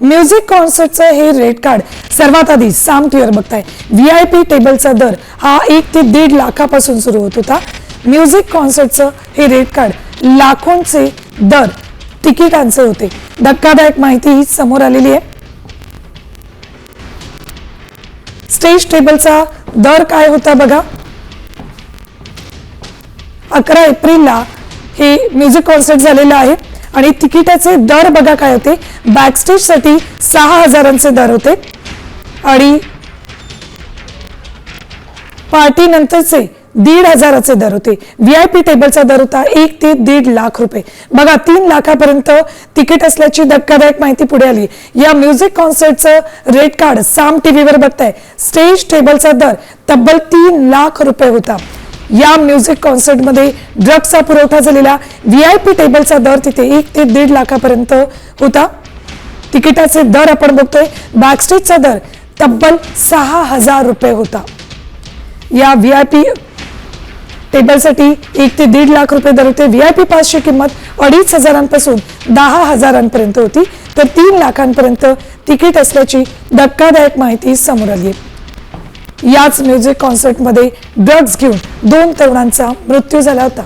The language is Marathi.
म्युझिक कॉन्सर्टचं हे रेट कार्ड सर्वात आधी साम टियर बघताय. VIP टेबलचा दर हा 1 ते 1.5 लाखापासून सुरू होत होता. म्युझिक कॉन्सर्टचं हे रेट कार्ड लाखोंचे दर तिकिटांचे होते. धक्कादायक माहिती ही समोर आलेली आहे. स्टेज टेबलचा दर काय होता बघा. 11 एप्रिलला हे म्युझिक कॉन्सर्ट झालेलं आहे आणि तिकिटाचे दर बघा काय होते. बॅकस्टेज साठी 6,000चे दर होते आणि पार्टी नंतरचे 1,500चे दर होते. VIP टेबलचा दर होता 1 ते 1.5 लाख रुपये. बघा 3 लाखापर्यंत तिकीट असल्याची धक्कादायक माहिती पुढे आली. या म्युझिक कॉन्सर्टचं रेट कार्ड साम टीव्हीवर बघताय. स्टेज टेबलचा दर तब्बल 3 लाख रुपये होता. या म्युझिक कॉन्सर्टमध्ये ड्रग्सचा पुरवठा झालेला. VIP टेबलचा दर तिथे 1 ते 1.5 लाखापर्यंत होता. तिकिटाचे दर आपण बघतोय. बॅकस्टेजचा दर तब्बल 6,000 रुपये होता. या VIP टेबलसाठी 1 ते 1.5 लाख रुपये दर होते. VIP पासची किंमत 2,500पासून 10,000पर्यंत होती, तर 3 लाखांपर्यंत तिकीट असल्याची धक्कादायक माहिती समोर आली आहे. याच म्युझिक कॉन्सर्टमध्ये ड्रग्ज घेऊन 2 तरुणांचा मृत्यू झाला होता.